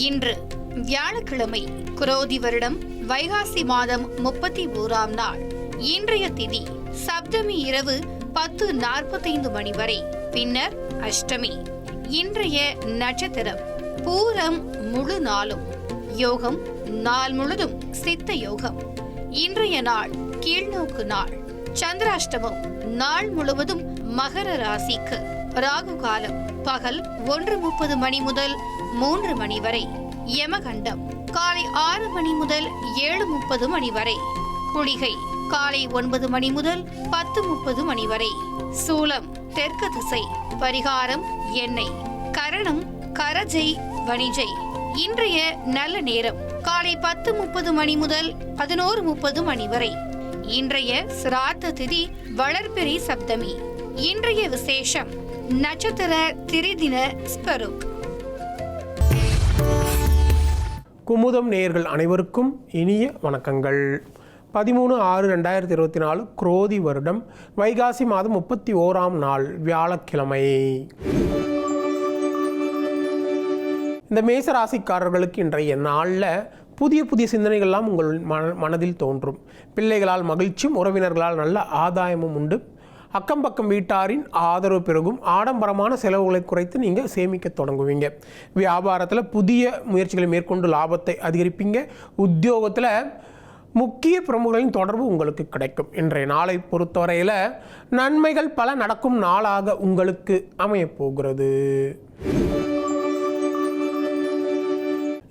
இன்று வியாழக்கிழமை, குரோதி வருடம் வைகாசி மாதம் 31ஆம் நாள். இன்றைய திதி சப்தமி இரவு 10:45 மணி வரை, பின்னர் அஷ்டமி. இன்றைய நட்சத்திரம் பூரம் முழு நாளும். யோகம் நாள் முழுதும் சித்த யோகம். இன்றைய நாள் கீழ்நோக்கு நாள். சந்திராஷ்டமம் நாள் முழுவதும் மகர ராசிக்கு. ராகு காலம் பகல் 1:30 மணி முதல் 3 மணி வரை. யமகண்டம் காலை 6 மணி முதல் 7:30 மணி வரை. குளிகை காலை 9 மணி முதல் 10:30 மணி வரை. சூலம் தெற்கு திசை. பரிகாரம் எண்ணெய். கரணம் கரஜை வணிஜை. இன்றைய நல்ல நேரம் காலை 10:30 மணி முதல் 11:30 மணி வரை. இன்றைய சிராத்த திதி வளர்பிறை சப்தமி. இன்றைய விசேஷம் நட்சத்திர திரிதின ஸ்பருக். குமுதம் நேயர்கள் அனைவருக்கும் இனிய வணக்கங்கள். 13/6/2024 குரோதி வருடம் வைகாசி மாதம் 31ஆம் நாள் வியாழக்கிழமை. இந்த மேச ராசிக்காரர்களுக்கு இன்றைய நாளில் புதிய புதிய சிந்தனைகள்லாம் உங்கள் மனதில் தோன்றும். பிள்ளைகளால் மகிழ்ச்சியும் உறவினர்களால் நல்ல ஆதாயமும் உண்டு. அக்கம் பக்கம் வீட்டாரின் ஆதரவு பெருகும். ஆடம்பரமான செலவுகளை குறைத்து நீங்கள் சேமிக்க தொடங்குவீங்க. வியாபாரத்தில் புதிய முயற்சிகளை மேற்கொண்டு லாபத்தை அதிகரிப்பீங்க. உத்தியோகத்தில் முக்கிய பிரமுகர்களின் தொடர்பு உங்களுக்கு கிடைக்கும். இன்றைய நாளை பொறுத்தவரையில் நன்மைகள் பல நடக்கும் நாளாக உங்களுக்கு அமையப்போகிறது.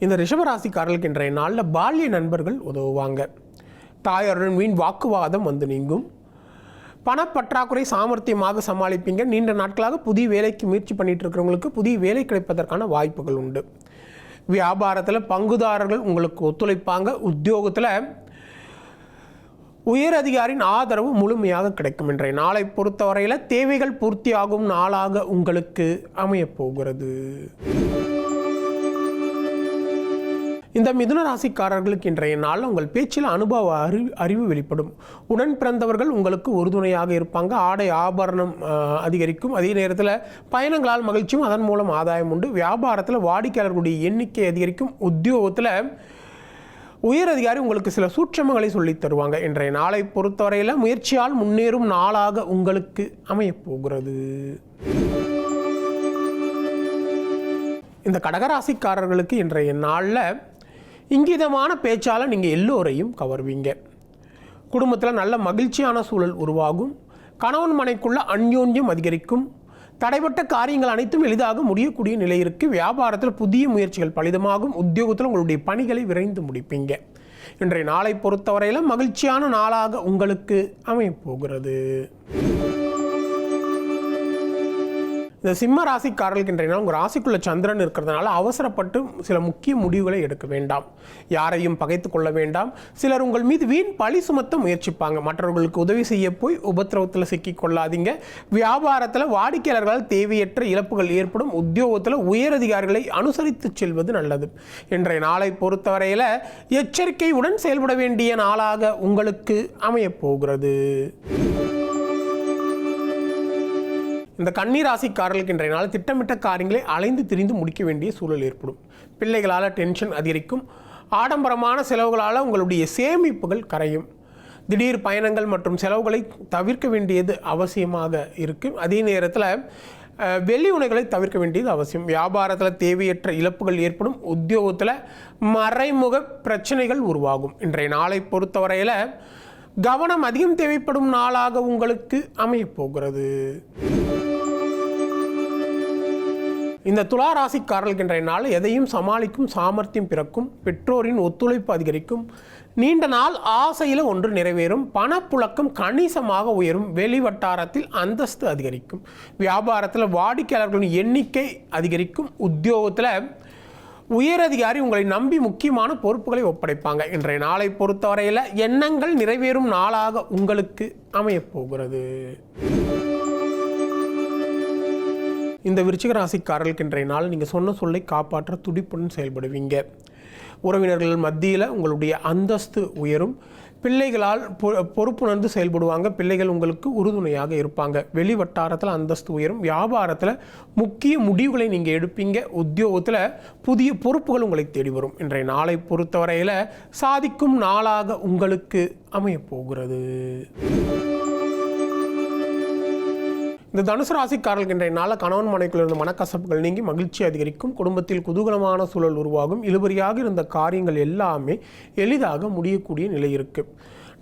இந்த ரிஷபராசிக்காரர்களுக்கு இன்றைய நாளில் பால்ய நண்பர்கள் உதவுவாங்க. தாயாருடன் வீண் வாக்குவாதம் வந்து நீங்கும். பணப்பற்றாக்குறை சாமர்த்தியமாக சமாளிப்பீங்க. நீண்ட நாட்களாக புதிய வேலைக்கு முயற்சி பண்ணிட்டு இருக்கிறவங்களுக்கு புதிய வேலை கிடைப்பதற்கான வாய்ப்புகள் உண்டு. வியாபாரத்தில் பங்குதாரர்கள் உங்களுக்கு ஒத்துழைப்பாங்க. உத்தியோகத்தில் உயர் அதிகாரியின் ஆதரவு முழுமையாக கிடைக்கும். இன்றைய நாளை பொறுத்தவரையில் தேவைகள் பூர்த்தியாகும் நாளாக உங்களுக்கு அமையப்போகிறது. இந்த மிதுன ராசிக்காரர்களுக்கு இன்றைய நாளில் உங்கள் பேச்சில் அனுபவ அறிவு வெளிப்படும். உடன் பிறந்தவர்கள் உங்களுக்கு உறுதுணையாக இருப்பாங்க. ஆடை ஆபரணம் அதிகரிக்கும். அதே நேரத்தில் பயணங்களால் மகிழ்ச்சியும் அதன் மூலம் ஆதாயம் உண்டு. வியாபாரத்தில் வாடிக்கையாளர்களுடைய எண்ணிக்கை அதிகரிக்கும். உத்தியோகத்தில் உயர் அதிகாரி உங்களுக்கு சில சூட்சமங்களை சொல்லித் தருவாங்க. இன்றைய நாளை பொறுத்தவரையில் முயற்சியால் முன்னேறும் நாளாக உங்களுக்கு அமையப்போகிறது. இந்த கடகராசிக்காரர்களுக்கு இன்றைய நாளில் இங்கிதமான பேச்சால் நீங்கள் எல்லோரையும் கவர்வீங்க. குடும்பத்தில் நல்ல மகிழ்ச்சியான சூழல் உருவாகும். கணவன் மனைக்குள்ள அந்யோன்யம் அதிகரிக்கும். தடைப்பட்ட காரியங்கள் அனைத்தும் எளிதாக முடியக்கூடிய நிலை இருக்குது. வியாபாரத்தில் புதிய முயற்சிகள் பலிதமாகும். உத்தியோகத்தில் உங்களுடைய பணிகளை விரைந்து முடிப்பீங்க. இன்றைய நாளை பொறுத்தவரையில் மகிழ்ச்சியான நாளாக உங்களுக்கு அமையப்போகிறது. இந்த சிம்ம ராசிக்காரர்களுக்கு இன்றைய நாள் உங்கள் ராசிக்குள்ள சந்திரன் இருக்கிறதுனால அவசரப்பட்டு சில முக்கிய முடிவுகளை எடுக்க வேண்டாம். யாரையும் பகைத்து கொள்ள வேண்டாம். சிலர் உங்கள் மீது வீண் பழி சுமத்த முயற்சிப்பாங்க. மற்றவர்களுக்கு உதவி செய்ய போய் உபத்திரவத்தில் சிக்கிக் கொள்ளாதீங்க. வியாபாரத்தில் வாடிக்கையாளர்களால் தேவையற்ற இழப்புகள் ஏற்படும். உத்தியோகத்தில் உயரதிகாரிகளை அனுசரித்து செல்வது நல்லது. இன்றைய நாளை பொறுத்தவரையில் எச்சரிக்கையுடன் செயல்பட வேண்டிய நாளாக உங்களுக்கு அமையப்போகிறது. இந்த கன்னி ராசிக்காரர்களுக்கு இன்றைய நாள் திட்டமிட்ட காரியங்களை அலைந்து திரிந்து முடிக்க வேண்டிய சூழல் ஏற்படும். பிள்ளைகளால் டென்ஷன் அதிகரிக்கும். ஆடம்பரமான செலவுகளால் உங்களுடைய சேமிப்புகள் கரையும். திடீர் பயணங்கள் மற்றும் செலவுகளை தவிர்க்க வேண்டியது அவசியமாக இருக்கும். அதே நேரத்தில் வெளி உணவுகளை தவிர்க்க வேண்டியது அவசியம். வியாபாரத்தில் தேவையற்ற இழப்புகள் ஏற்படும். உத்தியோகத்தில் மறைமுக பிரச்சனைகள் உருவாகும். இன்றைய நாளை பொறுத்தவரையில் கவனம் அதிகம் தேவைப்படும் நாளாக உங்களுக்கு அமையப்போகிறது. இந்த துலா ராசிக்காரர்களுக்கு இன்றைய நாள் எதையும் சமாளிக்கும் சாமர்த்தியம் பிறக்கும். பெற்றோரின் ஒத்துழைப்பு அதிகரிக்கும். நீண்ட நாள் ஆசையில் ஒன்று நிறைவேறும். பணப்புழக்கம் கணிசமாக உயரும். வெளிவட்டாரத்தில் அந்தஸ்து அதிகரிக்கும். வியாபாரத்தில் வாடிக்கையாளர்களின் எண்ணிக்கை அதிகரிக்கும். உத்தியோகத்தில் உயரதிகாரி உங்களை நம்பி முக்கியமான பொறுப்புகளை ஒப்படைப்பாங்க. இன்றைய நாளை பொறுத்தவரையில் எண்ணங்கள் நிறைவேறும் நாளாக உங்களுக்கு அமையப்போகிறது. இந்த விருச்சிக ராசிக்காரர்களுக்கு இன்றைய நாள் நீங்கள் சொன்ன சொல்லை காப்பாற்ற துடிப்புடன் செயல்படுவீங்க. உறவினர்கள் மத்தியில் உங்களுடைய அந்தஸ்து உயரும். பிள்ளைகளால் பொறுப்புணர்ந்து செயல்படுவாங்க. பிள்ளைகள் உங்களுக்கு உறுதுணையாக இருப்பாங்க. வெளி வட்டாரத்தில் அந்தஸ்து உயரும். வியாபாரத்தில் முக்கிய முடிவுகளை நீங்கள் எடுப்பீங்க. உத்தியோகத்தில் புதிய பொறுப்புகள் உங்களை தேடி வரும். இன்றைய நாளை பொறுத்தவரையில் சாதிக்கும் நாளாக உங்களுக்கு அமையப்போகிறது. இந்த தனுசு ராசிக்காரர்கள் இன்றைய நாளில் கணவன் மனைக்குள் இருந்த மனக்கசப்புகள் நீங்கி மகிழ்ச்சி அதிகரிக்கும். குடும்பத்தில் குதூகலமான சூழல் உருவாகும். இழுபறியாக இருந்த காரியங்கள் எல்லாமே எளிதாக முடியக்கூடிய நிலை இருக்குது.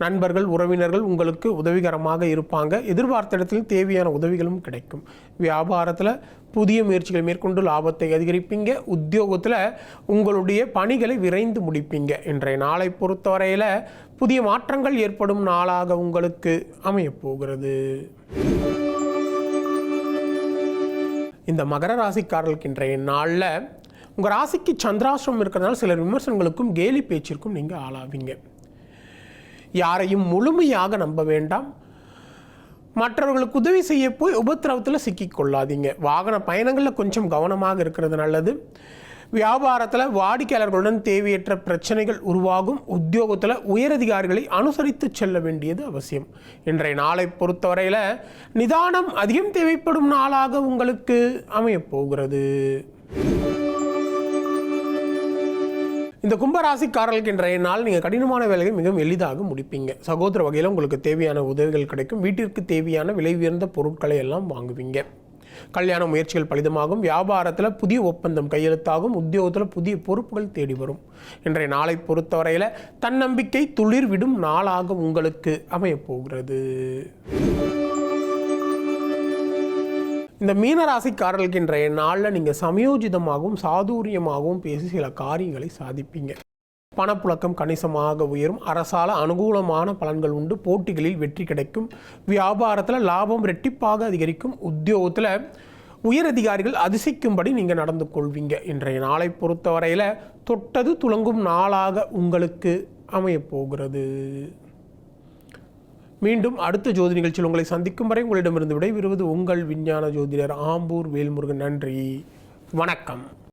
நண்பர்கள் உறவினர்கள் உங்களுக்கு உதவிகரமாக இருப்பாங்க. எதிர்பார்த்த இடத்தில் தேவையான உதவிகளும் கிடைக்கும். வியாபாரத்தில் புதிய முயற்சிகள் மேற்கொண்டு லாபத்தை அதிகரிப்பீங்க. உத்தியோகத்தில் உங்களுடைய பணிகளை விரைந்து முடிப்பீங்க. இன்றைய நாளை பொறுத்தவரையில் புதிய மாற்றங்கள் ஏற்படும் நாளாக உங்களுக்கு அமையப்போகிறது. இந்த மகர ராசிக்காரர்களுக்கு இன்றைய நாளில் உங்கள் ராசிக்கு சந்திராஷ்டிரம் இருக்கிறதுனால சிலர் விமர்சனங்களுக்கும் கேலி பேச்சிற்கும் நீங்கள் ஆளாவீங்க. யாரையும் முழுமையாக நம்ப வேண்டாம். மற்றவர்களுக்கு உதவி செய்ய போய் உபத்திரவத்தில் சிக்கிக்கொள்ளாதீங்க. வாகன பயணங்களில் கொஞ்சம் கவனமாக இருக்கிறது நல்லது. வியாபாரத்தில் வாடிக்கையாளர்களுடன் தேவையற்ற பிரச்சனைகள் உருவாகும். உத்தியோகத்தில் உயரதிகாரிகளை அனுசரித்து செல்ல வேண்டியது அவசியம். இன்றைய நாளை பொறுத்தவரையில் நிதானம் அதிகம் தேவைப்படும் நாளாக உங்களுக்கு அமையப்போகிறது. இந்த கும்பராசிக்காரர்களுக்கு இன்றைய நாள் நீங்கள் கடினமான வேலையை மிகவும் எளிதாக முடிப்பீங்க. சகோதர வகையில் உங்களுக்கு தேவையான உதவிகள் கிடைக்கும். வீட்டிற்கு தேவையான விலை உயர்ந்த பொருட்களை எல்லாம் வாங்குவீங்க. கல்யாண முயற்சிகள் பலிதமாகும். வியாபாரத்தில் புதிய ஒப்பந்தம் கையெழுத்தாகும். உத்தியோகத்தில் புதிய பொறுப்புகள் தேடி வரும். இன்றைய நாளை பொறுத்தவரையில் தன்னம்பிக்கை துளிர் விடும் நாளாக உங்களுக்கு அமையப்போகிறது. இந்த மீனராசிக்காரர்களுக்கு இன்றைய நாளில் நீங்கள் சமயோஜிதமாகவும் சாதுரியமாகவும் பேசி சில காரியங்களை சாதிப்பீங்க. பணப்புழக்கம் கணிசமாக உயரும். அரசால் அனுகூலமான பலன்கள் உண்டு. போட்டிகளில் வெற்றி கிடைக்கும். வியாபாரத்தில் லாபம் ரெட்டிப்பாக அதிகரிக்கும். உத்தியோகத்தில் உயரதிகாரிகள் அதிசயிக்கும்படி நீங்கள் நடந்து கொள்வீங்க. இன்றைய நாளை பொறுத்தவரையில் தொட்டது துலங்கும் நாளாக உங்களுக்கு அமையப்போகிறது. மீண்டும் அடுத்த ஜோதி நிகழ்ச்சியில் உங்களை சந்திக்கும் வரை உங்களிடமிருந்து விடைபெறுவது உங்கள் விஞ்ஞான ஜோதிடர் ஆம்பூர் வேல்முருகன். நன்றி, வணக்கம்.